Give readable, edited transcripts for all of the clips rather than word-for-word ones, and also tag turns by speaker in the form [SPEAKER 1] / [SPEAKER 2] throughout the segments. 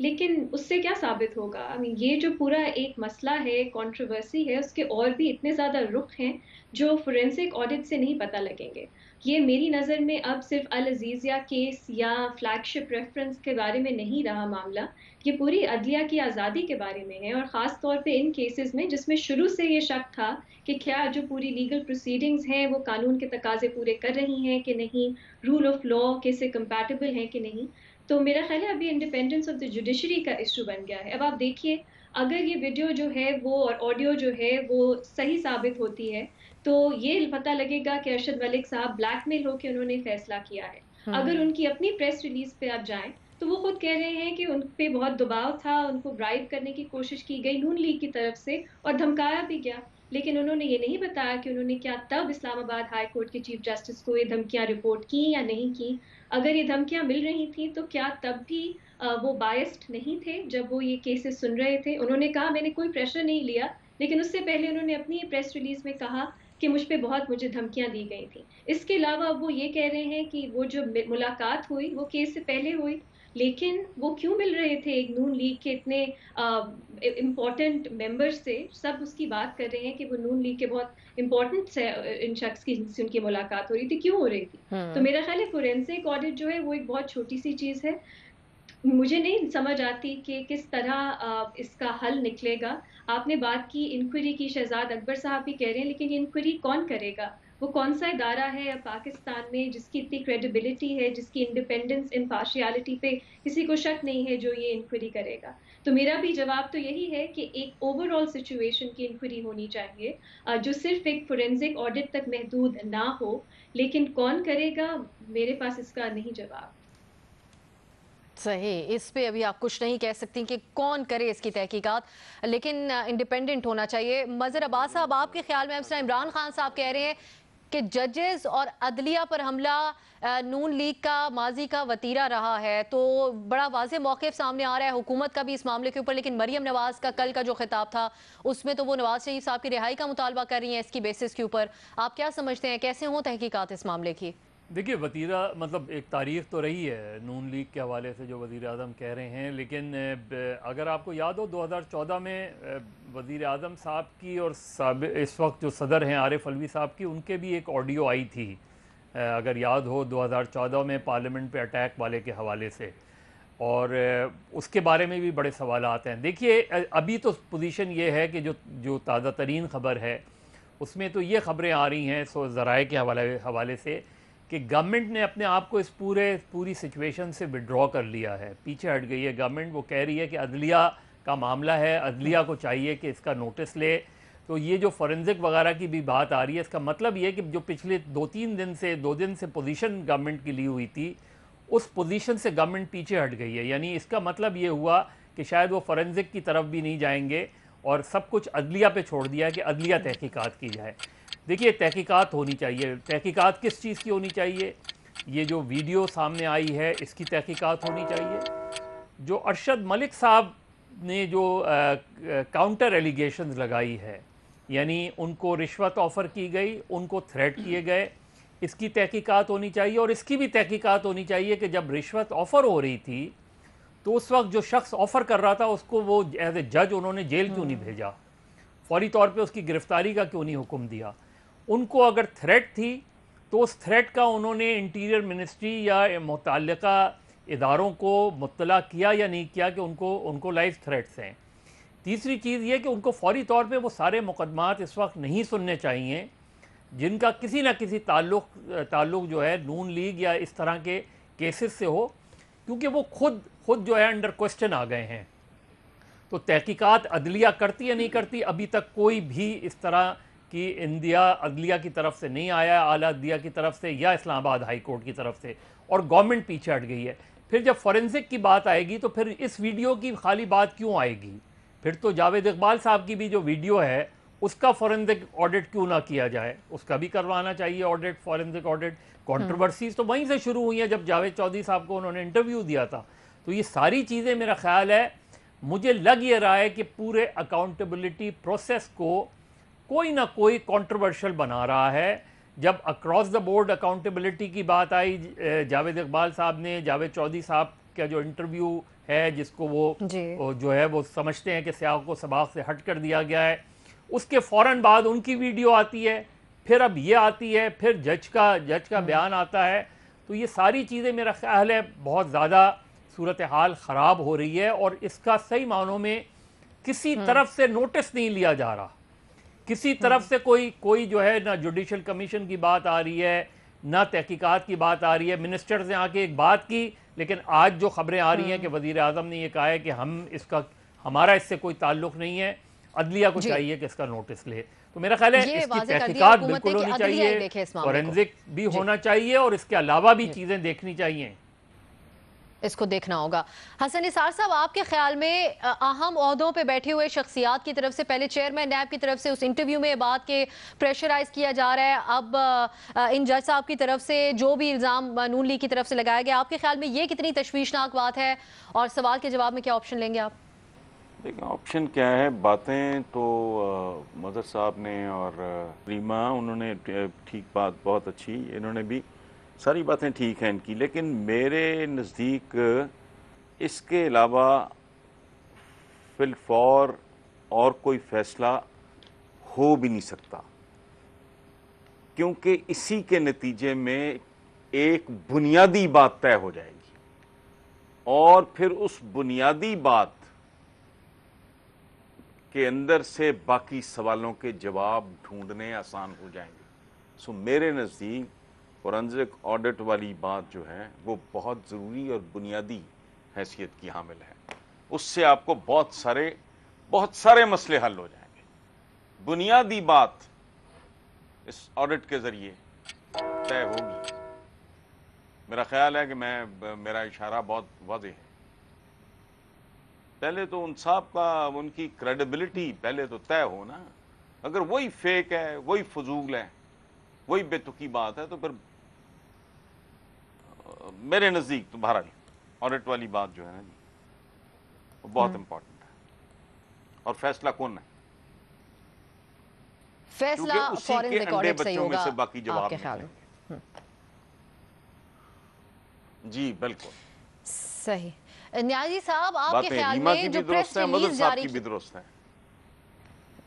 [SPEAKER 1] لیکن اس سے کیا ثابت ہوگا؟ یہ جو پورا ایک مسئلہ ہے، کنٹروورسی ہے، اس کے اور بھی اتنے زیادہ رخ ہیں جو فورینسک آڈٹ سے نہیں پتہ لگیں گے۔ یہ میری نظر میں اب صرف العزیزیہ کیس یا فلیگ شپ ریفرنس کے بارے میں نہیں رہا معاملہ، یہ پوری عدلیہ کی آزادی کے بارے میں ہے، اور خاص طور پہ ان کیسز میں جس میں شروع سے یہ شک تھا کہ کیا جو پوری لیگل پروسیڈنگز ہیں وہ قانون کے تقاضے پورے کر رہی ہیں کہ نہیں، رول آف لا کے سے کمپیٹیبل ہیں کہ نہیں۔ تو میرا خیال ہے ابھی انڈیپینڈنس آف دی جوڈیشری کا ایشو بن گیا ہے۔ اب آپ دیکھیے، اگر یہ ویڈیو جو ہے وہ اور آڈیو جو ہے وہ صحیح ثابت ہوتی ہے تو یہ پتہ لگے گا کہ ارشد ملک صاحب بلیک میل ہو کے انہوں نے فیصلہ کیا ہے۔ اگر ان کی اپنی پریس ریلیز پہ آپ جائیں تو وہ خود کہہ رہے ہیں کہ ان پہ بہت دباؤ تھا، ان کو برائب کرنے کی کوشش کی گئی نون لیگ کی طرف سے اور دھمکایا بھی گیا، لیکن انہوں نے یہ نہیں بتایا کہ انہوں نے کیا تب اسلام آباد ہائی کورٹ کے چیف جسٹس کو یہ دھمکیاں رپورٹ کی یا نہیں کی۔ اگر یہ دھمکیاں مل رہی تھیں تو کیا تب بھی وہ بائسڈ نہیں تھے جب وہ یہ کیسز سن رہے تھے؟ انہوں نے کہا میں نے کوئی پریشر نہیں لیا، لیکن اس سے پہلے انہوں نے اپنی پریس ریلیز میں کہا کہ مجھ پہ مجھے دھمکیاں دی گئی تھیں۔ اس کے علاوہ اب وہ یہ کہہ رہے ہیں کہ وہ جو ملاقات ہوئی وہ کیس سے پہلے ہوئی، لیکن وہ کیوں مل رہے تھے ایک نون لیگ کے اتنے امپورٹنٹ ممبر سے؟ سب اس کی بات کر رہے ہیں کہ وہ نون لیگ کے بہت امپورٹنٹ ان شخص کی جن سے ان کی ملاقات ہو رہی تھی، کیوں ہو رہی تھی؟ تو میرا خیال ہے فورینسک آڈٹ جو ہے وہ ایک بہت چھوٹی سی چیز ہے، مجھے نہیں سمجھ آتی کہ کس طرح اس کا حل نکلے گا۔ آپ نے بات کی انکوائری کی، شہزاد اکبر صاحب بھی کہہ رہے ہیں، لیکن یہ انکوائری کون کرے گا؟ وہ کون سا ادارہ ہے پاکستان میں جس کی اتنی کریڈیبلٹی ہے، جس کی انڈیپینڈنس امپارشیلٹی پہ کسی کو شک نہیں ہے، جو یہ انکوائری کرے گا؟ تو میرا بھی جواب تو یہی ہے کہ ایک اوور آل سچویشن کی انکوائری ہونی چاہیے جو صرف ایک فورینسک آڈٹ تک محدود نہ ہو، لیکن کون کرے گا میرے پاس اس کا نہیں جواب۔
[SPEAKER 2] صحیح، اس پہ ابھی آپ کچھ نہیں کہہ سکتی کہ کون کرے اس کی تحقیقات، لیکن انڈیپینڈنٹ ہونا چاہیے۔ مظہر عباس صاحب، آپ کے خیال میں اب عمران خان صاحب کہہ رہے ہیں کہ ججز اور عدلیہ پر حملہ نون لیگ کا ماضی کا وتیرہ رہا ہے، تو بڑا واضح موقف سامنے آ رہا ہے حکومت کا بھی اس معاملے کے اوپر، لیکن مریم نواز کا کل کا جو خطاب تھا اس میں تو وہ نواز شریف صاحب کی رہائی کا مطالبہ کر رہی ہیں اس کی بیسس کے اوپر۔ آپ کیا سمجھتے ہیں کیسے ہوں تحقیقات اس معاملے کی؟
[SPEAKER 3] دیکھیے، وتیرہ مطلب ایک تاریخ تو رہی ہے نون لیگ کے حوالے سے جو وزیر اعظم کہہ رہے ہیں، لیکن اگر آپ کو یاد ہو 2014 میں وزیر اعظم صاحب کی اور اس وقت جو صدر ہیں عارف علوی صاحب کی، ان کے بھی ایک آڈیو آئی تھی، اگر یاد ہو 2014 میں پارلیمنٹ پہ اٹیک والے کے حوالے سے، اور اس کے بارے میں بھی بڑے سوالات ہیں۔ دیکھیے، ابھی تو پوزیشن یہ ہے کہ جو تازہ ترین خبر ہے اس میں تو یہ خبریں آ رہی ہیں ذرائع کے حوالے سے کہ گورنمنٹ نے اپنے آپ کو اس پوری سچویشن سے وڈرا کر لیا ہے، پیچھے ہٹ گئی ہے گورنمنٹ۔ وہ کہہ رہی ہے کہ عدلیہ کا معاملہ ہے، عدلیہ کو چاہیے کہ اس کا نوٹس لے۔ تو یہ جو فورنزک وغیرہ کی بھی بات آ رہی ہے، اس کا مطلب یہ کہ جو پچھلے دو دن سے پوزیشن گورنمنٹ کی لی ہوئی تھی، اس پوزیشن سے گورنمنٹ پیچھے ہٹ گئی ہے۔ یعنی اس کا مطلب یہ ہوا کہ شاید وہ فورنزک کی طرف بھی نہیں جائیں گے اور سب کچھ عدلیہ پہ چھوڑ دیا ہے کہ عدلیہ تحقیقات کی جائے۔ دیکھیے، تحقیقات ہونی چاہیے۔ تحقیقات کس چیز کی ہونی چاہیے؟ یہ جو ویڈیو سامنے آئی ہے اس کی تحقیقات ہونی چاہیے۔ جو ارشد ملک صاحب نے جو کاؤنٹر ایلیگیشنز لگائی ہے، یعنی ان کو رشوت آفر کی گئی، ان کو تھریٹ کیے گئے، اس کی تحقیقات ہونی چاہیے۔ اور اس کی بھی تحقیقات ہونی چاہیے کہ جب رشوت آفر ہو رہی تھی تو اس وقت جو شخص آفر کر رہا تھا اس کو وہ ایز اے جج انہوں نے جیل کیوں نہیں بھیجا، فوری طور پہ اس کی گرفتاری کا کیوں نہیں حکم دیا؟ ان کو اگر تھریٹ تھی تو اس تھریٹ کا انہوں نے انٹیریئر منسٹری یا متعلقہ اداروں کو مطلع کیا یا نہیں کیا کہ ان کو لائف تھریٹس ہیں؟ تیسری چیز یہ کہ ان کو فوری طور پہ وہ سارے مقدمات اس وقت نہیں سننے چاہیے جن کا کسی نہ کسی تعلق جو ہے نون لیگ یا اس طرح کے کیسز سے ہو، کیونکہ وہ خود جو ہے انڈر کوسچن آ گئے ہیں۔ تو تحقیقات عدلیہ کرتی یا نہیں کرتی، ابھی تک کوئی بھی اس طرح کی انڈیا عدلیہ کی طرف سے نہیں آیا، اعلیٰ عدلیہ کی طرف سے یا اسلام آباد ہائی کورٹ کی طرف سے، اور گورنمنٹ پیچھے ہٹ گئی ہے۔ پھر جب فورنزک کی بات آئے گی تو پھر اس ویڈیو کی خالی بات کیوں آئے گی؟ پھر تو جاوید اقبال صاحب کی بھی جو ویڈیو ہے اس کا فورنزک آڈٹ کیوں نہ کیا جائے؟ اس کا بھی کروانا چاہیے آڈٹ، فورنزک آڈٹ۔ کنٹروورسیز تو وہیں سے شروع ہوئی ہیں جب جاوید چودھری صاحب کو انہوں نے انٹرویو دیا تھا۔ تو یہ ساری چیزیں میرا خیال ہے، مجھے لگ یہ رہا ہے کہ پورے اکاؤنٹیبلٹی پروسیس کو کوئی نہ کوئی کنٹروورشل بنا رہا ہے۔ جب اکراس دا بورڈ اکاؤنٹیبلٹی کی بات آئی، جاوید اقبال صاحب نے جاوید چودھری صاحب کا جو انٹرویو ہے جس کو وہ جو ہے وہ سمجھتے ہیں کہ سیاق کو سباق سے ہٹ کر دیا گیا ہے، اس کے فوراً بعد ان کی ویڈیو آتی ہے، پھر اب یہ آتی ہے، پھر جج کا بیان آتا ہے. تو یہ ساری چیزیں میرا خیال ہے بہت زیادہ صورتحال خراب ہو رہی ہے، اور اس کا صحیح معنوں میں کسی طرف سے نوٹس نہیں لیا جا رہا. کسی طرف سے کوئی جو ہے نہ جوڈیشل کمیشن کی بات آ رہی ہے، نہ تحقیقات کی بات آ رہی ہے. منسٹرز نے آ کے ایک بات کی، لیکن آج جو خبریں آ رہی ہیں کہ وزیر اعظم نے یہ کہا ہے کہ ہمارا اس سے کوئی تعلق نہیں ہے، عدلیہ کو چاہیے کہ اس کا نوٹس لے. تو میرا خیال ہے اس کی تحقیقات بالکل ہونی چاہیے، فورینزک بھی ہونا چاہیے، اور اس کے علاوہ بھی چیزیں دیکھنی چاہیے،
[SPEAKER 2] اس کو دیکھنا ہوگا. حسن نثار صاحب، آپ کے خیال میں اہم عہدوں پہ بیٹھے ہوئے شخصیات کی طرف سے پہلے چیئرمین نیب کی طرف سے اس انٹرویو میں بات کے پریشرائز کیا جا رہا ہے، اب ان جج صاحب کی طرف سے جو بھی الزام نون لیگ کی طرف سے لگایا گیا، آپ کے خیال میں یہ کتنی تشویشناک بات ہے، اور سوال کے جواب میں کیا آپشن لیں گے آپ؟
[SPEAKER 4] دیکھیں آپشن کیا ہے، باتیں تو مظہر صاحب نے اور ریما انہوں نے ٹھیک بات بہت اچھی، انہوں نے بھی ساری باتیں ٹھیک ہیں ان کی، لیکن میرے نزدیک اس کے علاوہ فی الفور اور کوئی فیصلہ ہو بھی نہیں سکتا، کیونکہ اسی کے نتیجے میں ایک بنیادی بات طے ہو جائے گی، اور پھر اس بنیادی بات کے اندر سے باقی سوالوں کے جواب ڈھونڈنے آسان ہو جائیں گے. سو میرے نزدیک فورینزک آڈٹ والی بات جو ہے وہ بہت ضروری اور بنیادی حیثیت کی حامل ہے. اس سے آپ کو بہت سارے مسئلے حل ہو جائیں گے. بنیادی بات اس آڈٹ کے ذریعے طے ہوگی. میرا خیال ہے کہ میرا اشارہ بہت واضح ہے. پہلے تو ان صاحب کا ان کی کریڈیبلٹی پہلے تو طے ہو نا. اگر وہی فیک ہے، وہی فضول ہے، وہی بے تکی بات ہے، تو پھر میرے نزدیک تو بہرحال آڈٹ والی بات جو ہے نا جی وہ بہت امپورٹنٹ ہے. اور فیصلہ کون ہے؟
[SPEAKER 2] فیصلہ فورینزک آڈٹ سے ہی ہوگا
[SPEAKER 4] باقی جواب
[SPEAKER 2] آپ کے خیال میں؟
[SPEAKER 4] جی بالکل
[SPEAKER 2] صحیح. نیازی صاحب، آپ کے خیال میں جو پریس ریلیز جاری کی،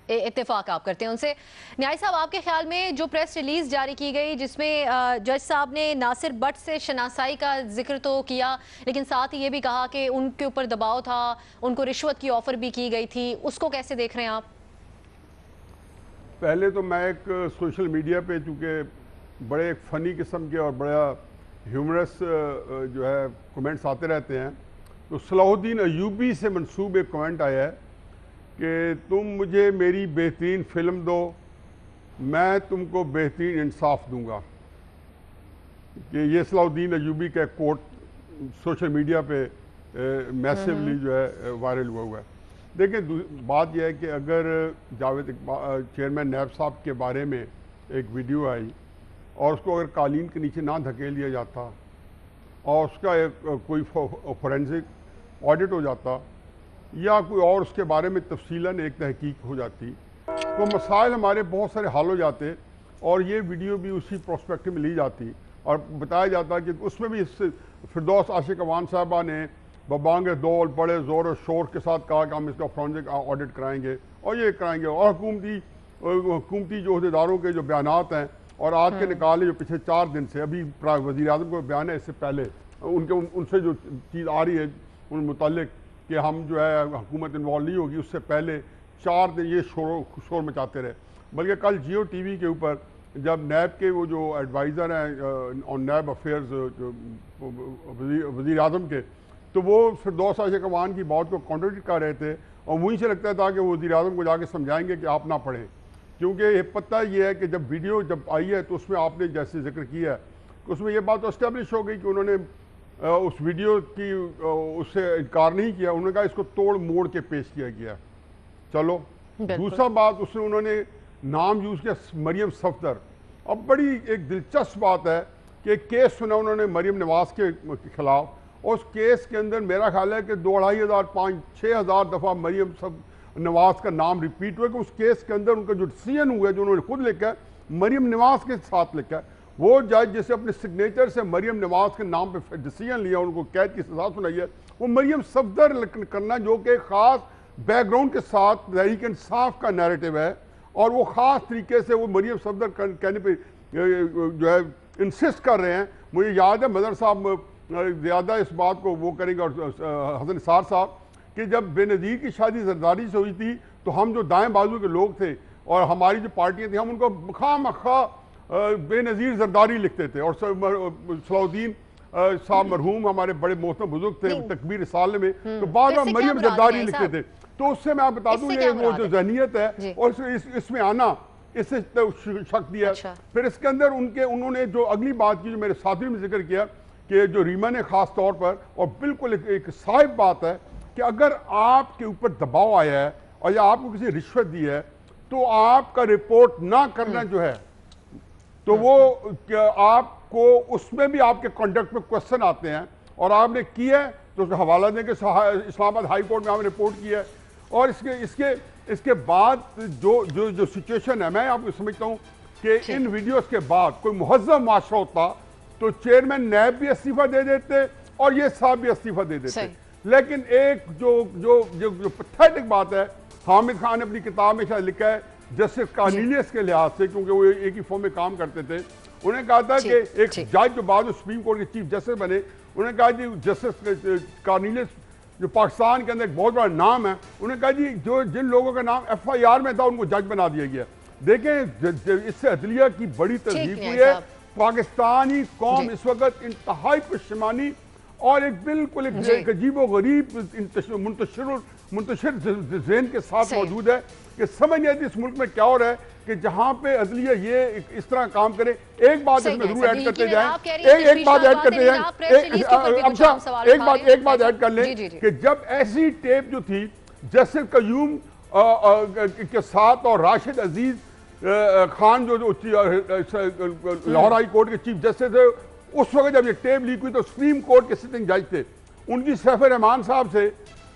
[SPEAKER 2] اتفاق آپ کرتے ہیں ان سے، نیازی صاحب آپ کے خیال میں جو پریس ریلیز جاری کی گئی جس میں جج صاحب نے ناصر بٹ سے شناسائی کا ذکر تو کیا، لیکن ساتھ ہی یہ بھی کہا کہ ان کے اوپر دباؤ تھا، ان کو رشوت کی آفر بھی کی گئی تھی، اس کو کیسے دیکھ رہے ہیں آپ؟
[SPEAKER 5] پہلے تو میں ایک سوشل میڈیا پہ چونکہ بڑے ایک فنی قسم کے اور بڑا ہیومرس جو ہے کومنٹس آتے رہتے ہیں، تو صلاح الدین ایوبی سے منسوب ایک کومنٹ آیا ہے کہ تم مجھے میری بہترین فلم دو، میں تم کو بہترین انصاف دوں گا. کہ یہ صلاح الدین ایوبی کا ایک کوٹ سوشل میڈیا پہ میسیولی جو ہے وائرل ہوا ہے. دیکھیں بات یہ ہے کہ اگر جاوید چیئرمین نیب صاحب کے بارے میں ایک ویڈیو آئی اور اس کو اگر قالین کے نیچے نہ دھکیل دیا جاتا اور اس کا کوئی فورینزک آڈٹ ہو جاتا یا کوئی اور اس کے بارے میں تفصیلاً ایک تحقیق ہو جاتی تو مسائل ہمارے بہت سارے حل ہو جاتے، اور یہ ویڈیو بھی اسی پروسپیکٹ میں لی جاتی اور بتایا جاتا کہ اس میں بھی فردوس عاشق اوان صاحبہ نے ببانگ دول بڑے زور و شور کے ساتھ کہا کہ ہم اس کا فورینزک آڈٹ کرائیں گے اور یہ کرائیں گے، اور حکومتی جو عہدیداروں کے جو بیانات ہیں اور آج کے نکالے جو پچھلے 4 دن سے، ابھی وزیر اعظم کو بیان ہے اس سے پہلے ان سے جو چیز آ رہی ہے ان متعلق کہ ہم جو ہے حکومت انوالو نہیں ہوگی، اس سے پہلے 4 دن یہ شور مچاتے رہے. بلکہ کل جیو ٹی وی کے اوپر جب نیب کے وہ جو ایڈوائزر ہیں آن نیب افیئرز وزیر اعظم کے، تو وہ فردوس عاشق اوان کی بات کو کانٹروڈکٹ کر رہے تھے، اور وہیں سے لگتا تھا کہ وہ وزیر اعظم کو جا کے سمجھائیں گے کہ آپ نہ پڑھیں. کیونکہ یہ پتہ یہ ہے کہ جب ویڈیو جب آئی ہے تو اس میں آپ نے جیسے ذکر کیا ہے اس میں یہ بات اسٹیبلش ہو گئی کہ انہوں نے اس ویڈیو کی اس سے انکار نہیں کیا، انہوں نے کہا اس کو توڑ موڑ کے پیش کیا گیا. چلو دوسرا بات اس میں انہوں نے نام یوز کیا مریم صفدر. اب بڑی ایک دلچسپ بات ہے کہ ایک کیس سنا انہوں نے مریم نواز کے خلاف، اور اس کیس کے اندر میرا خیال ہے کہ 2,500 5,000 دفعہ مریم نواز کا نام ریپیٹ ہوا کہ اس کیس کے اندر ان کا جو ڈیسیژن ہوا ہے جو انہوں نے خود لکھا ہے مریم نواز کے ساتھ لکھا ہے. وہ جج جیسے اپنے سگنیچر سے مریم نواز کے نام پہ ڈیسیجن لیا، ان کو قید کی سزا سنائی ہے، وہ مریم صفدر کرنا جو کہ خاص بیک گراؤنڈ کے ساتھ تحریک انصاف کا نیریٹو ہے، اور وہ خاص طریقے سے وہ مریم صفدر کہنے پہ جو ہے انسسٹ کر رہے ہیں. مجھے یاد ہے مظہر صاحب زیادہ اس بات کو وہ کریں گے، اور حسن نثار صاحب، کہ جب بے نظیر کی شادی زرداری سے ہوئی تھی تو ہم جو دائیں بازو کے لوگ تھے اور ہماری جو پارٹیاں تھیں، ہم ان کو خواہ مخواہ بے نظیر زرداری لکھتے تھے. اور صلاح الدین صاحب مرحوم ہمارے بڑے محترم بزرگ تھے تکبیر رسالے میں، تو بار بار مریم زرداری لکھتے تھے. تو اس سے میں آپ بتا دوں یہ وہ جو ذہنیت ہے اور اس میں آنا، اس سے شک دیا. پھر اس کے اندر انہوں نے جو اگلی بات کی جو میرے ساتھی نے ذکر کیا کہ جو ریما نے خاص طور پر، اور بالکل ایک صاحب بات ہے کہ اگر آپ کے اوپر دباؤ آیا ہے اور یا آپ کو کسی رشوت دی ہے تو آپ کا رپورٹ نہ کرنا جو ہے تو وہ آپ کو اس میں بھی آپ کے کنڈکٹ میں کوسچن آتے ہیں، اور آپ نے کیا ہے تو اس کا حوالہ دیں کہ اسلام آباد ہائی کورٹ میں آپ نے رپورٹ کیا ہے. اور اس کے بعد جو سچویشن ہے، میں آپ کو سمجھتا ہوں کہ ان ویڈیوز کے بعد کوئی مہذب معاشرہ ہوتا تو چیئرمین نیب بھی استعفیٰ دے دیتے اور یہ صاحب بھی استعفیٰ دے دیتے. لیکن ایک جو پتھیٹک بات ہے، حامد خان نے اپنی کتاب میں شاید لکھا ہے جسٹس کارنیلیس کے لحاظ سے، کیونکہ وہ ایک ہی فارم میں کام کرتے تھے، انہوں نے کہا تھا کہ ایک جج جو بعد میں سپریم کورٹ کے چیف جسٹس بنے، انہوں نے کہا جی جسٹس کارنیلیس جو پاکستان کے اندر ایک بہت بڑا نام ہے، انہوں نے کہا جی جن لوگوں کا نام FIR میں تھا ان کو جج بنا دیا گیا. دیکھیں اس سے عدلیہ کی بڑی تہذیب ہوئی ہے. پاکستانی قوم اس وقت انتہائی پشیمانی اور ایک بالکل ایک عجیب و غریب منتشر ذہن کے ساتھ موجود ہے کہ سمجھ نہیں آتی اس ملک میں کیا ہو رہا ہے کہ جہاں پہ عدلیہ یہ اس طرح کام کرے. ایک بات اس میں ضرور ایڈ کرتے جائیں، ایک بات ایڈ کرتے جائیں، ایک بات ایڈ کر لیں کہ جب ایسی ٹیپ جو تھی جسٹس قیوم کے ساتھ اور راشد عزیز خان جو لاہور ہائی کورٹ کے چیف جسٹس تھے، اس وقت جب یہ ٹیپ لیک ہوئی تو سپریم کورٹ کے سٹنگ جج تھے، ان کی سیف الرحمان صاحب سے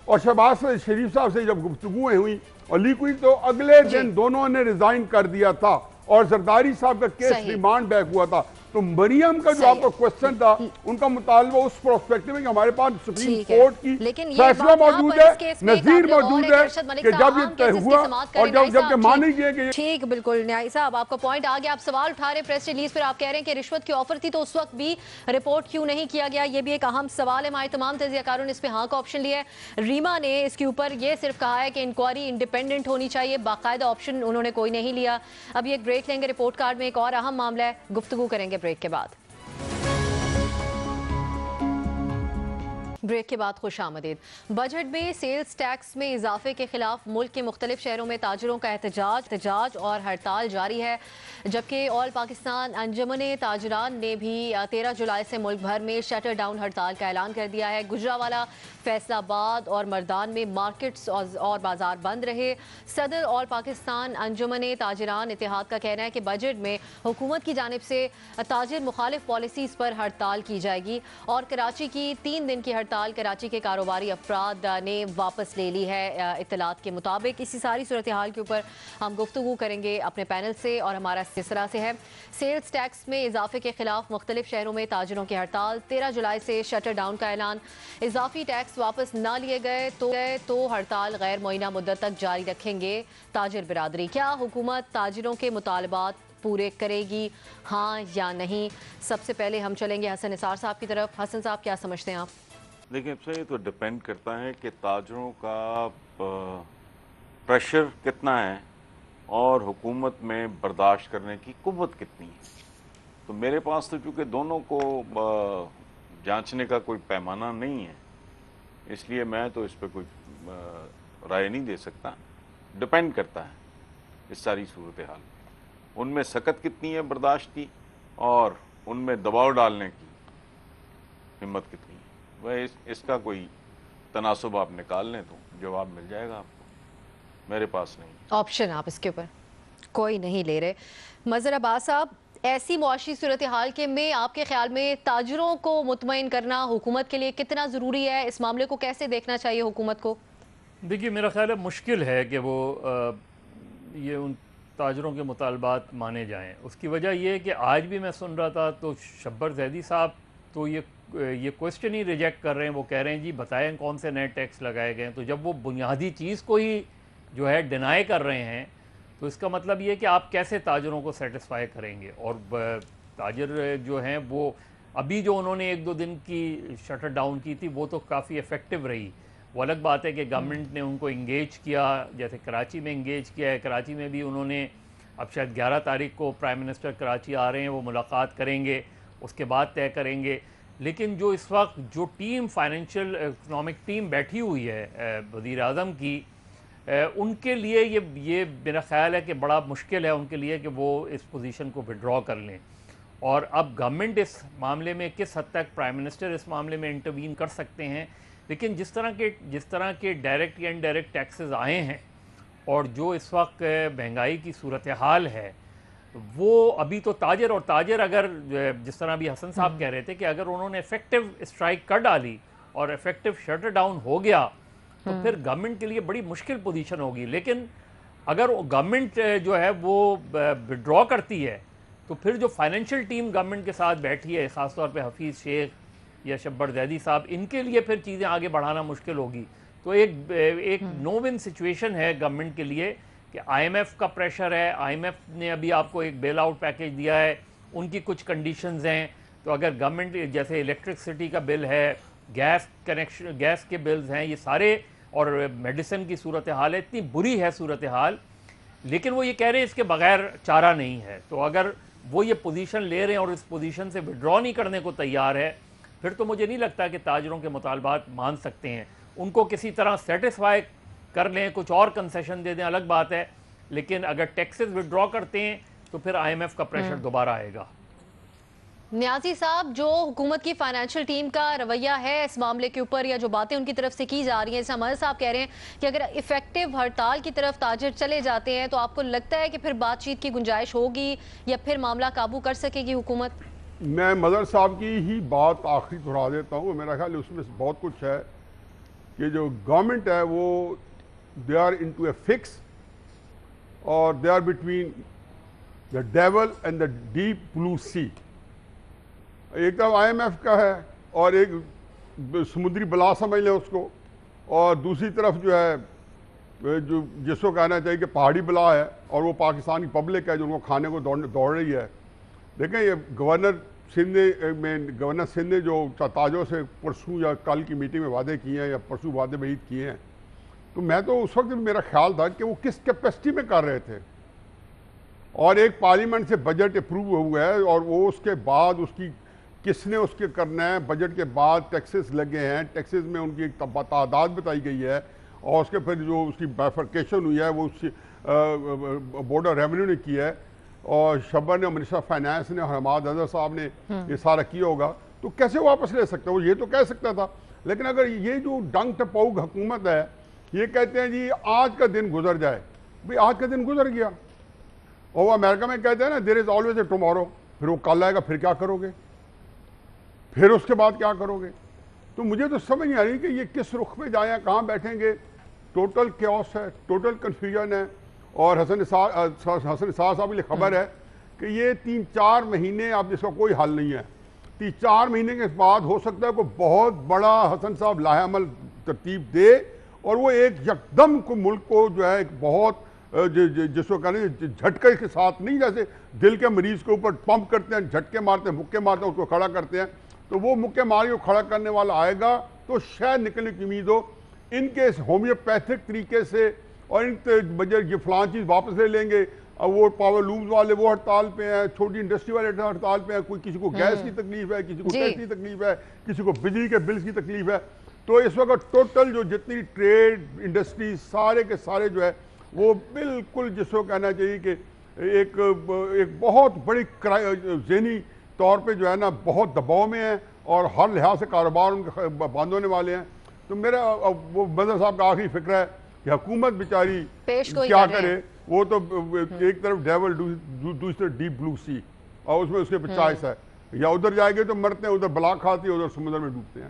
[SPEAKER 5] اور شہباز شریف صاحب سے جب گفتگویں ہوئی اور لیک ہوئی تو اگلے دن دونوں نے ریزائن کر دیا تھا اور زرداری صاحب کا کیس ریمانڈ بیک ہوا تھا. تو مریم کا جو آپ کا کوسچن تھا، ان کا مطالبہ اس پروسپیکٹو میں کہ ہمارے پاس سپریم کورٹ کی فیصلہ موجود ہے، نظیر موجود ہے کہ جب یہ طے ہوا اور جب کہ مانے گئے کہ
[SPEAKER 2] ٹھیک. بالکل نیائی صاحب آپ کا پوائنٹ آ گیا. آپ سوال اٹھا رہے پریس ریلیز پر، آپ کہہ رہے ہیں کہ رشوت کی آفر تھی تو اس وقت بھی رپورٹ کیوں نہیں کیا گیا؟ یہ بھی ایک اہم سوال ہے. ہمارے تمام تجزیہ کاروں نے اس پہ ہاں کا آپشن لیا ہے. ریما نے اس کے اوپر یہ صرف کہا ہے کہ انکوائری انڈیپینڈنٹ ہونی چاہیے، باقاعدہ آپشن انہوں نے کوئی نہیں لیا. ابھی ایک بریک لیں گے، رپورٹ کارڈ میں ایک اور اہم معاملہ ہے، گفتگو کریں گے بریک کے بعد. بریک کے بعد خوش آمدید. بجٹ میں سیلز ٹیکس میں اضافے کے خلاف ملک کے مختلف شہروں میں تاجروں کا احتجاج اور ہڑتال جاری ہے، جبکہ آل پاکستان انجمن تاجران نے بھی 13 جولائی سے ملک بھر میں شٹر ڈاؤن ہڑتال کا اعلان کر دیا ہے. گجرانوالہ، فیصل آباد اور مردان میں مارکیٹس اور بازار بند رہے. صدر آل پاکستان انجمن تاجران اتحاد کا کہنا ہے کہ بجٹ میں حکومت کی جانب سے تاجر مخالف پالیسیز پر ہڑتال کی جائے گی، اور کراچی کی 3 دن کی ہڑتال کراچی کے کاروباری افراد نے واپس لے لی ہے اطلاعات کے مطابق. اسی ساری صورتحال کے اوپر ہم گفتگو کریں گے اپنے پینل سے، اور ہمارا سلسلہ سے ہے سیلز ٹیکس میں اضافے کے خلاف مختلف شہروں میں تاجروں کی ہڑتال. 13 جولائی سے شٹر ڈاؤن کا اعلان. اضافی ٹیکس واپس نہ لیے گئے تو ہڑتال غیر معینہ مدت تک جاری رکھیں گے تاجر برادری. کیا حکومت تاجروں کے مطالبات پورے کرے گی، ہاں یا نہیں؟ سب سے پہلے ہم چلیں گے حسن نثار صاحب کی طرف. حسن صاحب کیا سمجھتے ہیں آپ؟
[SPEAKER 4] دیکھیں اب سے یہ تو ڈیپینڈ کرتا ہے کہ تاجروں کا پریشر کتنا ہے اور حکومت میں برداشت کرنے کی قوت کتنی ہے. تو میرے پاس تو چونکہ دونوں کو جانچنے کا کوئی پیمانہ نہیں ہے، اس لیے میں تو اس پہ کوئی رائے نہیں دے سکتا. ڈیپینڈ کرتا ہے اس ساری صورتحال میں، ان میں سخت کتنی ہے برداشت کی اور ان میں دباؤ ڈالنے کی ہمت کتنی ہے. وہ اس کا کوئی تناسب آپ نکال لیں تو جواب مل جائے گا آپ کو. میرے پاس نہیں
[SPEAKER 2] آپشن، آپ اس کے اوپر کوئی نہیں لے رہے. مظہر عباس صاحب، ایسی معاشی صورتحال کے میں آپ کے خیال میں تاجروں کو مطمئن کرنا حکومت کے لیے کتنا ضروری ہے؟ اس معاملے کو کیسے دیکھنا چاہیے حکومت کو؟
[SPEAKER 3] دیکھیے میرا خیال ہے مشکل ہے کہ وہ یہ ان تاجروں کے مطالبات مانے جائیں. اس کی وجہ یہ ہے کہ آج بھی میں سن رہا تھا تو شبر زیدی صاحب تو یہ کوشچن ہی ریجیکٹ کر رہے ہیں. وہ کہہ رہے ہیں جی بتائیں کون سے نئے ٹیکس لگائے گئے ہیں. تو جب وہ بنیادی چیز کو ہی جو ہے ڈینائی کر رہے ہیں تو اس کا مطلب یہ ہے کہ آپ کیسے تاجروں کو سیٹسفائی کریں گے. اور تاجر جو ہیں وہ ابھی جو انہوں نے 1-2 دن کی شٹر ڈاؤن کی تھی وہ تو کافی افیکٹو رہی. وہ الگ بات ہے کہ گورنمنٹ نے ان کو انگیج کیا, جیسے کراچی میں انگیج کیا ہے. کراچی میں بھی انہوں نے اب شاید 11 تاریخ کو پرائم منسٹر کراچی آ رہے ہیں, وہ ملاقات کریں گے, اس کے بعد طے کریں گے. لیکن جو اس وقت جو ٹیم فائنینشیل اکنامک ٹیم بیٹھی ہوئی ہے وزیر اعظم کی, ان کے لیے یہ میرا خیال ہے کہ بڑا مشکل ہے ان کے لیے کہ وہ اس پوزیشن کو وڈرا کر لیں. اور اب گورنمنٹ اس معاملے میں کس حد تک, پرائم منسٹر اس معاملے میں انٹروین کر سکتے ہیں. لیکن جس طرح کے ڈائریکٹ یا انڈائریکٹ ٹیکسز آئے ہیں اور جو اس وقت مہنگائی کی صورتحال ہے, وہ ابھی تو تاجر اگر جس طرح بھی حسن صاحب کہہ رہے تھے کہ اگر انہوں نے افیکٹو اسٹرائک کر ڈالی اور افیکٹو شٹر ڈاؤن ہو گیا تو پھر گورنمنٹ کے لیے بڑی مشکل پوزیشن ہوگی. لیکن اگر گورنمنٹ جو ہے وہ وڈرا کرتی ہے تو پھر جو فائنینشیل ٹیم گورنمنٹ کے ساتھ بیٹھی ہے, خاص طور پہ حفیظ شیخ یا شبر زیدی صاحب, ان کے لیے پھر چیزیں آگے بڑھانا مشکل ہوگی. تو ایک نو ون سچویشن ہے گورنمنٹ کے لیے کہ آئی ایم ایف کا پریشر ہے. آئی ایم ایف نے ابھی آپ کو ایک بیل آؤٹ پیکیج دیا ہے, ان کی کچھ کنڈیشنز ہیں. تو اگر گورنمنٹ جیسے الیکٹرکسٹی کا بل ہے, گیس کے بلز ہیں, یہ سارے, اور میڈیسن کی صورتحال ہے, اتنی بری ہے صورتحال, لیکن وہ یہ کہہ رہے ہیں اس کے بغیر چارہ نہیں ہے. تو اگر وہ یہ پوزیشن لے رہے ہیں اور اس پوزیشن سے وڈرا نہیں کرنے کو تیار ہے, پھر تو مجھے نہیں لگتا کہ تاجروں کے مطالبات مان سکتے ہیں. ان کو کسی طرح سیٹسفائی کر لیں, کچھ اور کنسیشن دے دیں, الگ بات ہے. لیکن اگر ٹیکسز وڈرا کرتے ہیں تو پھر آئی ایم ایف کا پریشر دوبارہ آئے گا.
[SPEAKER 2] نیازی صاحب, جو حکومت کی فائنینشیل ٹیم کا رویہ ہے اس معاملے کے اوپر, یا جو باتیں ان کی طرف سے کی جا رہی ہیں, جیسے ہمارے صاحب کہہ رہے ہیں کہ اگر افیکٹو ہڑتال کی طرف تاجر چلے جاتے ہیں تو آپ کو لگتا ہے کہ پھر بات چیت کی گنجائش ہوگی یا پھر معاملہ قابو کر سکے گی حکومت؟
[SPEAKER 5] میں مظہر صاحب کی ہی بات آخری دہرا دیتا ہوں. میرا خیال اس میں بہت کچھ ہے کہ جو گورنمنٹ ہے وہ they are into a fix, اور they are between the devil and the deep blue sea. ایک طرف آئی ایم ایف کا ہے اور ایک سمندری بلا سمجھ لیں اس کو, اور دوسری طرف جو ہے جو جس کو کہنا چاہیے کہ پہاڑی بلا ہے, اور وہ پاکستان کی پبلک ہے جو ان کو کھانے کو دوڑ رہی ہے. دیکھیں یہ گورنر سندھ نے جو تاجروں سے پرسوں یا کل کی میٹنگ میں وعدے کیے ہیں یا پرسوں وعدے بعید کیے ہیں, تو میں تو اس وقت میرا خیال تھا کہ وہ کس کیپیسٹی میں کر رہے تھے. اور ایک پارلیمنٹ سے بجٹ اپروو ہوا ہے اور وہ اس کے بعد اس کی کس نے اس کے کرنا ہے, بجٹ کے بعد ٹیکسز لگے ہیں, ٹیکسز میں ان کی ایک تعداد بتائی گئی ہے, اور اس کے پھر جو اس کی بائفرکیشن ہوئی ہے وہ بورڈ آف ریونیو نے کیا ہے, اور شبر نے, منسٹر آف فائنانس نے, اور حماد اظہر صاحب نے یہ سارا کیا ہوگا. تو کیسے واپس لے سکتا ہے وہ؟ یہ تو کہہ سکتا تھا. لیکن اگر یہ جو ڈنگ ٹپاؤ حکومت ہے, یہ کہتے ہیں جی آج کا دن گزر جائے, بھئی آج کا دن گزر گیا, اور وہ امریکہ میں کہتے ہیں نا دیر از آلویز اے ٹمورو, پھر وہ کل آئے گا, پھر کیا کرو گے, پھر اس کے بعد کیا کرو گے؟ تو مجھے تو سمجھ نہیں آ رہی کہ یہ کس رخ پہ جائیں, کہاں بیٹھیں گے. ٹوٹل کیوس ہے, ٹوٹل کنفیوژن ہے. اور حسن نثار صاحب کے لیے خبر ہے کہ یہ 3-4 مہینے اب اس کا کوئی حل نہیں ہے. 3-4 مہینے کے بعد ہو سکتا ہے کوئی بہت بڑا حسن صاحب لاہ عمل ترتیب دے, اور وہ ایک یکدم کو ملک کو جو ہے ایک بہت جس کو کہنے جھٹکے کے ساتھ نہیں, جیسے دل کے مریض کے اوپر پمپ کرتے ہیں, جھٹکے مارتے ہیں, مکے مارتے ہیں, اس کو کھڑا کرتے ہیں, تو وہ مکے ماری کو کھڑا کرنے والا آئے گا تو شاید نکلنے کی امید ہو. ان کے ہومیوپیتھک طریقے سے, اور ان بجے یہ فلاں چیز واپس لے لیں گے, اب وہ پاور لومز والے وہ ہڑتال پہ ہیں, چھوٹی انڈسٹری والے ہڑتال پہ ہیں, کوئی کسی کو گیس کی تکلیف ہے, کسی کو ٹیکس کی تکلیف ہے, کسی کو بجلی کے بلز کی تکلیف ہے. تو اس وقت ٹوٹل جو جتنی ٹریڈ انڈسٹری سارے کے سارے جو ہے وہ بالکل جس کو کہنا چاہیے کہ ایک بہت بڑی ذہنی طور پہ جو ہے نا بہت دباؤ میں ہیں, اور ہر لحاظ سے کاروبار ان کے بند ہونے والے ہیں. تو میرا وہ مظہر صاحب کا آخری فکر ہے کہ حکومت بیچاری کیا کرے. وہ تو ایک طرف ڈیول, دوسری طرف ڈیپ بلو سی, اور اس میں اس کے چوائس ہے, یا ادھر جائے گے تو مرتے ہیں, ادھر بلا کھاتی ہے, ادھر سمندر میں ڈوبتے ہیں.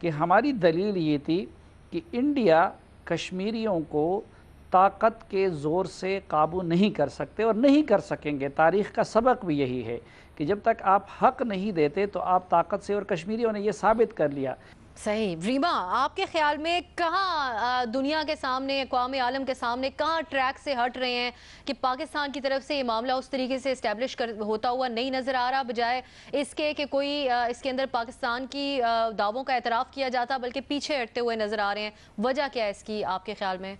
[SPEAKER 6] کہ ہماری دلیل یہ تھی کہ انڈیا کشمیریوں کو طاقت کے زور سے قابو نہیں کر سکتے اور نہیں کر سکیں گے. تاریخ کا سبق بھی یہی ہے کہ جب تک آپ حق نہیں دیتے تو آپ طاقت سے, اور کشمیریوں نے یہ ثابت کر لیا.
[SPEAKER 2] صحیح. ریما, آپ کے خیال میں کہاں دنیا کے سامنے, اقوام عالم کے سامنے کہاں ٹریک سے ہٹ رہے ہیں کہ پاکستان کی طرف سے یہ معاملہ اس طریقے سے اسٹیبلش ہوتا ہوا نہیں نظر آ رہا, بجائے اس کے کہ کوئی اس کے اندر پاکستان کی دعووں کا اعتراف کیا جاتا بلکہ پیچھے ہٹتے ہوئے نظر آ رہے ہیں؟ وجہ کیا ہے اس کی آپ کے خیال میں؟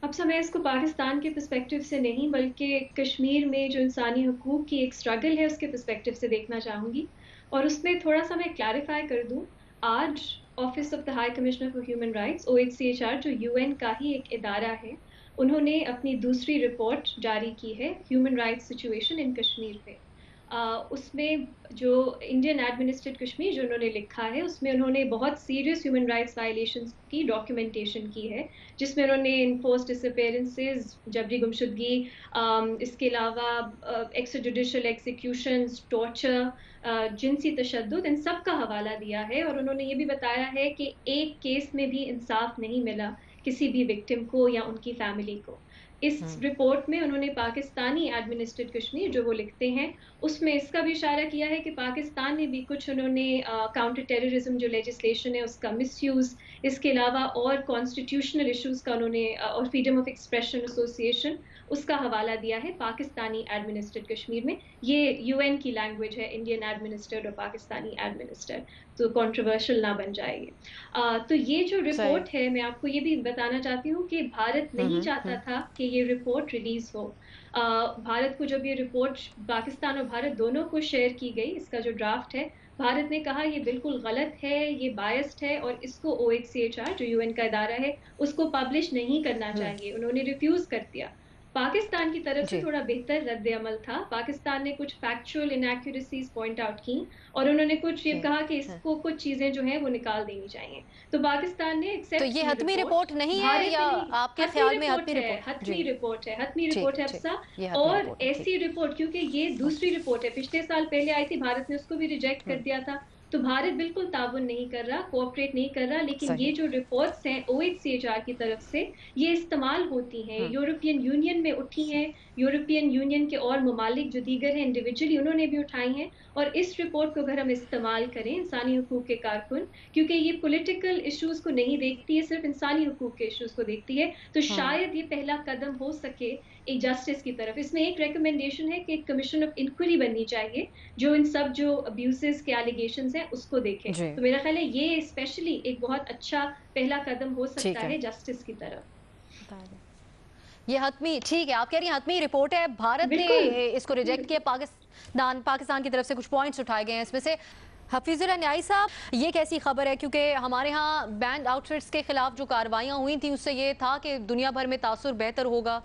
[SPEAKER 1] اب میں اس کو پاکستان کے پرسپیکٹیو سے نہیں بلکہ کشمیر میں جو انسانی حقوق کی ایک سٹرگل ہے اس کے پرسپیکٹیو سے دیکھنا چاہوں گی, اور اس میں تھوڑا سا میں کلیریفائی کر دوں. آج office of the high commissioner for human rights OHCHR جو UN کا ہی ایک ادارہ ہے, انہوں نے اپنی دوسری رپورٹ جاری کی ہے human rights situation in Kashmir پہ. اس میں جو انڈین ایڈمنسٹریڈ کشمیر جو انہوں نے لکھا ہے اس میں انہوں نے بہت سیریس ہیومن رائٹس وائلیشنز کی ڈاکیومنٹیشن کی ہے, جس میں انہوں نے انفورسڈ ڈس اپیرنسز, جبری گمشدگی, اس کے علاوہ ایکسٹرا جوڈیشل ایکزیکیوشنز, ٹارچر, جنسی تشدد, ان سب کا حوالہ دیا ہے. اور انہوں نے یہ بھی بتایا ہے کہ ایک کیس میں بھی انصاف نہیں ملا کسی بھی وکٹم کو یا ان کی فیملی کو. اس رپورٹ میں انہوں نے پاکستانی ایڈمنسٹریڈ کشمیر جو وہ لکھتے ہیں اس میں اس کا بھی اشارہ کیا ہے کہ پاکستان نے بھی کچھ انہوں نے کاؤنٹر ٹیررزم جو لیجسلیشن ہے اس کا مس یوز, اس کے علاوہ اور کانسٹیٹیوشنل ایشوز کا انہوں نے, اور فریڈم آف ایکسپریشن ایسوسیشن اس کا حوالہ دیا ہے پاکستانی ایڈمنسٹریڈ کشمیر میں. یہ UN کی لینگویج ہے, انڈین ایڈمنسٹریڈ اور پاکستانی ایڈمنسٹریڈ, تو کنٹروورشل نہ بن جائے گی. تو یہ جو رپورٹ ہے, میں آپ کو یہ بھی بتانا چاہتی ہوں کہ بھارت نہیں چاہتا تھا کہ یہ رپورٹ ریلیز ہو. بھارت کو جب یہ رپورٹ پاکستان اور بھارت دونوں کو شیئر کی گئی, اس کا جو ڈرافٹ ہے, بھارت نے کہا یہ بالکل غلط ہے, یہ بائسڈ ہے, اور اس کو OHCHR جو UN کا ادارہ ہے اس کو پبلش نہیں کرنا چاہیے. انہوں نے ریفیوز کر دیا. پاکستان کی طرف سے تھوڑا بہتر رد عمل تھا. پاکستان نے کچھ فیکچوئل انیکوریسیز پوائنٹ آؤٹ کی اور انہوں نے کچھ یہ کہا کہ اس کو کچھ چیزیں جو ہیں وہ نکال دینی چاہیے. تو پاکستان نے
[SPEAKER 2] تو یہ حتمی رپورٹ نہیں ہے یا آپ کے خیال میں حتمی رپورٹ؟
[SPEAKER 1] حتمی رپورٹ ہے, حتمی رپورٹ ہے افسا. اور ایسی رپورٹ, کیونکہ یہ دوسری رپورٹ ہے, پچھلے سال پہلے آئی تھی, بھارت نے اس کو بھی ریجیکٹ کر دیا تھا. تو بھارت بالکل تعاون نہیں کر رہا, کوآپریٹ نہیں کر رہا. لیکن یہ جو رپورٹس ہیں OHCHR کی طرف سے یہ استعمال ہوتی ہیں, یورپین یونین میں اٹھی ہیں, یورپین یونین کے اور ممالک جو دیگر ہیں انڈیویجولی انہوں نے بھی اٹھائی ہیں. اور اس رپورٹ کو اگر ہم استعمال کریں انسانی حقوق کے کارکن, کیونکہ یہ پولیٹیکل ایشوز کو نہیں دیکھتی ہے, صرف انسانی حقوق کے ایشوز کو دیکھتی ہے, تو شاید یہ پہلا قدم ہو سکے ایک جسٹس کی طرف. اس میں ایک ریکمنڈیشن ہے کہ ایک کمیشن آف انکوائری بننی چاہیے جو ان سب جو ابیوزز کے ایلیگیشنز ہیں اس کو دیکھیں. تو میرا خیال ہے یہ اسپیشلی ایک بہت اچھا پہلا قدم ہو سکتا ہے جسٹس کی طرف.
[SPEAKER 2] یہ حتمی, ٹھیک ہے, آپ کہہ رہی ہیں حتمی رپورٹ ہے, بھارت نے اس کو ریجیکٹ کیا, پاکستان کی طرف سے کچھ پوائنٹس اٹھائے گئے ہیں. اس میں سے حفیظ اللہ نیائی صاحب, یہ کیسی خبر ہے؟ کیونکہ ہمارے ہاں بینڈ آؤٹ فٹس کے خلاف جو کاروائیاں ہوئی تھیں اس سے یہ تھا کہ دنیا بھر میں تاثر بہتر ہوگا.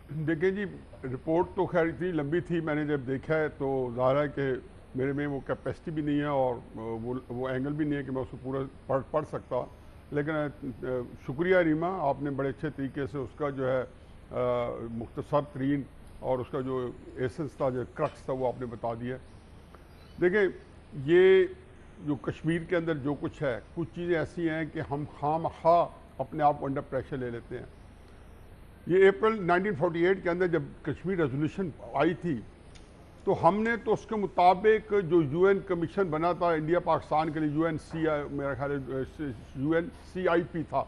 [SPEAKER 5] دیکھیں جی, رپورٹ تو خیر اتنی لمبی تھی, میں نے جب دیکھا ہے تو ظاہر ہے کہ میرے میں وہ کیپیسٹی بھی نہیں ہے اور وہ اینگل بھی نہیں ہے کہ میں اس کو پورا پڑھ سکتا. لیکن شکریہ ریما, آپ نے بڑے اچھے طریقے سے اس کا جو ہے مختصر ترین اور اس کا جو ایسنس تھا, جو کرکس تھا, وہ آپ نے بتا دیا. دیکھیں, یہ جو کشمیر کے اندر جو کچھ ہے, کچھ چیزیں ایسی ہیں کہ ہم خواہ اپنے آپ کو انڈر پریشر لے لیتے ہیں. یہ اپریل 1948 کے اندر جب کشمیر ریزولوشن آئی تھی تو ہم نے تو اس کے مطابق جو UN کمیشن بنا تھا انڈیا پاکستان کے لیے, میرا خیال ہے UNCIP تھا,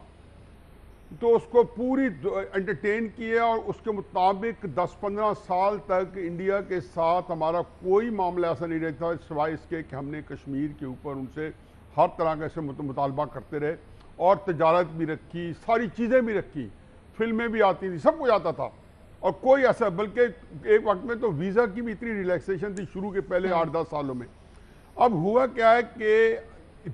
[SPEAKER 5] تو اس کو پوری انٹرٹین کیا اور اس کے مطابق 10-15 سال تک انڈیا کے ساتھ ہمارا کوئی معاملہ ایسا نہیں رہتا سوائے اس کے کہ ہم نے کشمیر کے اوپر ان سے ہر طرح کا سے مطالبہ کرتے رہے, اور تجارت بھی رکھی, ساری چیزیں بھی رکھی, فلمیں بھی آتی تھیں, سب کچھ آتا تھا. اور کوئی ایسا, بلکہ ایک وقت میں تو ویزا کی بھی اتنی ریلیکسیشن تھی شروع کے پہلے 8-10 سالوں میں. اب ہوا کیا ہے کہ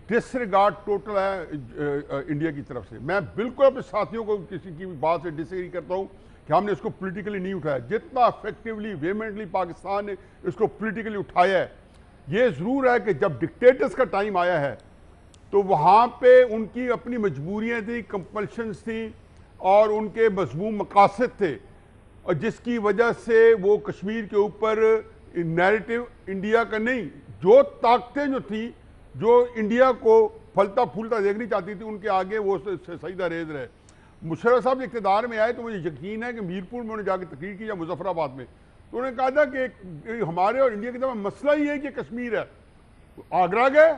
[SPEAKER 5] ڈس ریگارڈ ٹوٹل ہے انڈیا کی طرف سے. میں بالکل اپنے ساتھیوں کو کسی کی بات سے ڈس ایگری کرتا ہوں کہ ہم نے اس کو پولیٹیکلی نہیں اٹھایا. جتنا افیکٹولی ویمنٹلی پاکستان نے اس کو پولیٹیکلی اٹھایا ہے, یہ ضرور ہے کہ جب ڈکٹیٹرز کا ٹائم آیا ہے تو وہاں پہ ان کی اپنی مجبوریاں تھیں, کمپلشنز تھیں اور ان کے مذموم مقاصد تھے, اور جس کی وجہ سے وہ کشمیر کے اوپر نیریٹو انڈیا کا نہیں, جو طاقتیں جو تھیں جو انڈیا کو پھلتا پھولتا دیکھنی چاہتی تھی ان کے آگے وہ سجدہ ریز رہے. مشرف صاحب اقتدار میں آئے تو مجھے یقین ہے کہ میرپور میں انہوں نے جا کے تقریر کی یا مظفر آباد میں, تو انہوں نے کہا تھا کہ ہمارے اور انڈیا کے درمیان مسئلہ ہی ہے کہ کشمیر ہے. آگرہ گئے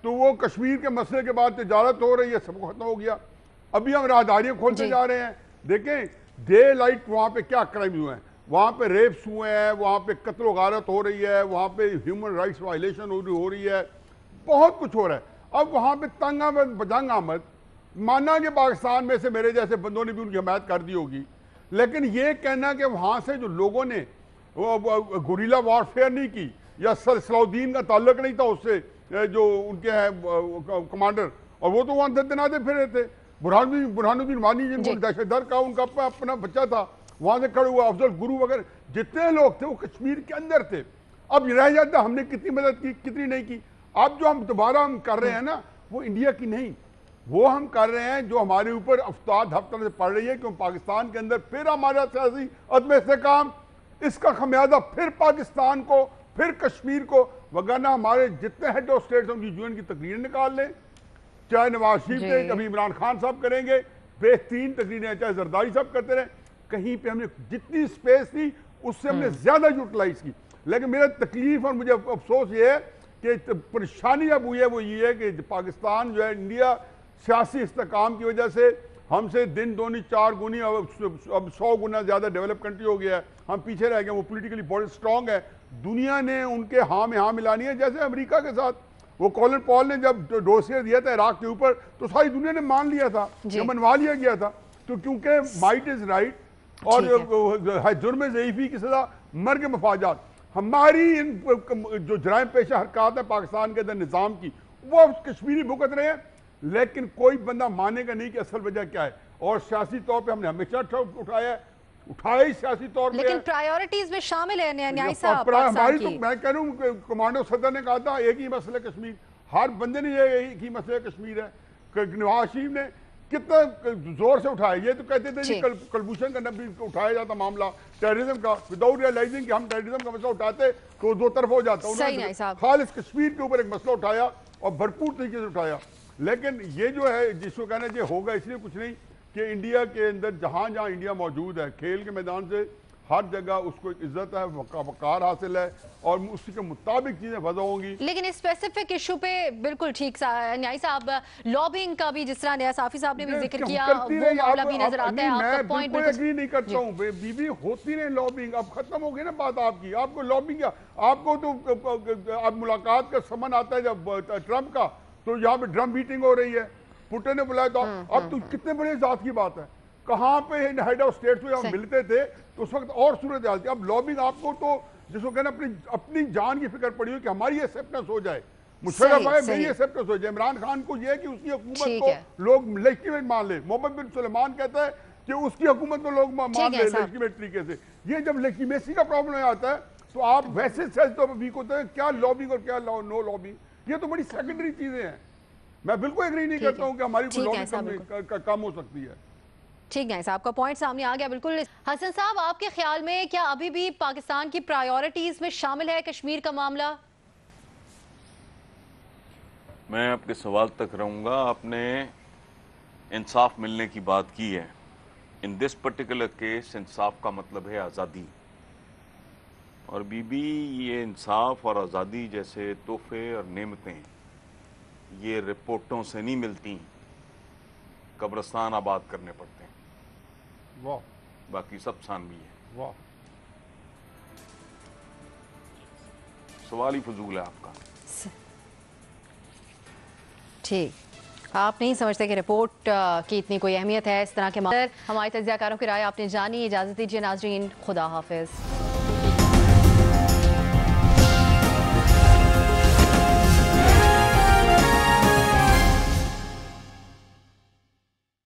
[SPEAKER 5] تو وہ کشمیر کے مسئلے کے بعد تجارت ہو رہی ہے, سب ختم ہو گیا. ابھی ہم راہداریاں کھولتے جا رہے ہیں. دیکھیں ڈے لائٹ وہاں پہ کیا کرائم ہوئے ہیں, وہاں پہ ریپس ہوئے ہیں, وہاں پہ قتل و غارت ہو رہی ہے, وہاں پہ ہیومن رائٹس وائلیشن ہو رہی ہے, بہت کچھ ہو رہا ہے. اب وہاں پہ تنگ آمد بجنگ آمد, مانا کہ پاکستان میں سے میرے جیسے بندوں نے بھی ان کی حمایت کر دی ہوگی, لیکن یہ کہنا کہ وہاں سے جو لوگوں نے گوریلا وارفیئر نہیں کی یا صلاح الدین کا تعلق نہیں تھا اس سے جو ان کے ہیں کمانڈر, اور وہ تو وہاں دناتے پھر رہے تھے. برہان الدین وانی جن کو دہشت گرد کا ان کا اپنا بچہ تھا وہاں سے کھڑے ہوا, افضل گرو وغیرہ جتنے لوگ تھے وہ کشمیر کے اندر تھے. اب رہ جاتا ہم نے کتنی مدد کی کتنی نہیں کی. اب جو ہم دوبارہ ہم کر رہے ہیں نا وہ انڈیا کی نہیں, وہ ہم کر رہے ہیں جو ہمارے اوپر افتاد ہفتہ سے پڑ رہی ہے کہ پاکستان کے اندر پھر ہمارا سیاسی عدم استحکام, اس کا خمیازہ پھر پاکستان کو پھر کشمیر کو. وگرنہ ہمارے جتنے ہیڈ آف اسٹیٹس ان کی UN کی تقریر نکال لیں, چاہے نواز شریف کے کبھی عمران خان صاحب کریں گے بہترین تقریریں, چاہے زرداری صاحب کرتے رہے, کہیں پہ ہم نے جتنی سپیس تھی اس سے ہم نے زیادہ یوٹیلائز کی. لیکن میرا تکلیف اور مجھے افسوس یہ ہے کہ پریشانی اب ہوئی ہے وہ یہ ہے کہ پاکستان جو ہے انڈیا سیاسی استحکام کی وجہ سے ہم سے دن دونی چار گنی اب 100 گنا زیادہ ڈیولپ کنٹری ہو گیا ہے, ہم پیچھے رہ گئے. وہ پولیٹیکلی بہت اسٹرانگ ہے, دنیا نے ان کے ہاں میں ہاں ملانی ہے. جیسے امریکہ کے ساتھ وہ کولن پال نے جب ڈوسیئر دیا تھا عراق کے اوپر تو ساری دنیا نے مان لیا تھا, یہ منوا لیا گیا تھا. تو کیونکہ مائٹ از رائٹ اور جرم ضعیفی کی سزا مرگ مفاجات, ہماری جو جرائم پیشہ حرکات ہے پاکستان کے اندر نظام کی وہ کشمیری بھگت رہے ہیں, لیکن کوئی بندہ مانے گا نہیں کہ اصل وجہ کیا ہے. اور سیاسی طور پہ ہم نے ہمیشہ اٹھایا ہی سیاسی طور پہ,
[SPEAKER 2] لیکن پرائیورٹیز میں شامل ہے نیائی صاحب
[SPEAKER 5] ہماری. تو میں کہہ رہا ہوں کمانڈو صدر نے کہا تھا ایک ہی مسئلہ کشمیر, ہر بندے نے یہ ایک ہی مسئلہ کشمیر ہے. نواز شریف نے کتنا زور سے اٹھایا, یہ تو کہتے تھے کہ کلبھوشن کا نبی اٹھایا جاتا معاملہ ٹیررزم کا, وداؤٹ ریئلائزنگ کہ ہم ٹیررزم کا مسئلہ اٹھاتے تو دو طرف ہو جاتا. انہوں نے خالص کشمیر کے اوپر ایک مسئلہ اٹھایا اور بھرپور طریقے سے اٹھایا. لیکن یہ جو ہے جس کو کہنا یہ ہوگا اس لیے کچھ نہیں کہ انڈیا کے اندر جہاں جہاں انڈیا موجود ہے کھیل کے میدان سے ہر جگہ اس کو ایک عزت ہے, وقار حاصل ہے اور اسی کے مطابق چیزیں وضع ہوں گی.
[SPEAKER 2] لیکن اسپیسیفک ایشو پہ بالکل ٹھیک نیائی صاحب, لابنگ کا بھی جس طرح نیا صافی صاحب نے بھی ذکر کیا وہ معاملہ بھی نظر آتا ہے.
[SPEAKER 5] میں بالکل ایگری نہیں کرتا ہوں, بی بی ہوتی نہیں لابنگ, اب ختم ہو گئی نا بات آپ کی. آپ کو لابنگ کیا, آپ کو تو اب ملاقات کا سمن آتا ہے جب ٹرمپ کا تو یہاں پہ ڈرم میٹنگ ہو رہی ہے, پوٹن نے بلایا تھا. اب تو کتنے بڑے ذات کی بات ہے, کہاں پہ ہیڈ آف اسٹیٹ کو ہم ملتے تھے تو اس وقت اور صورت حال تھی. اب لابنگ آپ کو تو جس کو کہنا اپنی جان کی فکر پڑی ہو کہ ہماری ایکسیپٹنس ہو جائے, مشرف آئے میری ایکسیپٹنس ہو جائے. عمران خان کو یہ ہے کہ اس کی حکومت کو لوگ لیجیٹیمیٹ مان لیں. محمد بن سلیمان کہتا ہے کہ اس کی حکومت کو لوگ مان لیں لیجیٹیمیٹ طریقے سے. یہ جب لیجیٹیمیسی کا پرابلم آتا ہے تو آپ ویسے سیاسی طور پر ویک ہوتے ہیں. کیا لابنگ اور کیا نو لابنگ, یہ تو بڑی سیکنڈری چیزیں ہیں. میں بالکل ایگری نہیں کرتا ہوں کہ ہماری کوئی لابنگ کم ہو سکتی ہے.
[SPEAKER 2] ٹھیک ہے صاحب کا پوائنٹ سامنے آ گیا. بالکل حسن صاحب, آپ کے خیال میں کیا ابھی بھی پاکستان کی پرائیورٹیز میں شامل ہے کشمیر کا معاملہ؟
[SPEAKER 4] میں آپ کے سوال تک رہوں گا. آپ نے انصاف ملنے کی بات کی ہے. ان دس پرٹیکولر کیس انصاف کا مطلب ہے آزادی, اور بی بی یہ انصاف اور آزادی جیسے تحفے اور نعمتیں یہ رپورٹوں سے نہیں ملتی, قبرستان آباد کرنے پڑتے ہیں.
[SPEAKER 5] واہ,
[SPEAKER 4] باقی سب ثانوی ہے.
[SPEAKER 5] واہ,
[SPEAKER 4] سوال ہی فضول ہے آپ کا.
[SPEAKER 2] ٹھیک, آپ نہیں سمجھتے کہ رپورٹ کی اتنی کوئی اہمیت ہے اس طرح کے معاملے. ہمارے تجزیہ کاروں کی رائے آپ نے جانی. اجازت دیجیے ناظرین, خدا حافظ.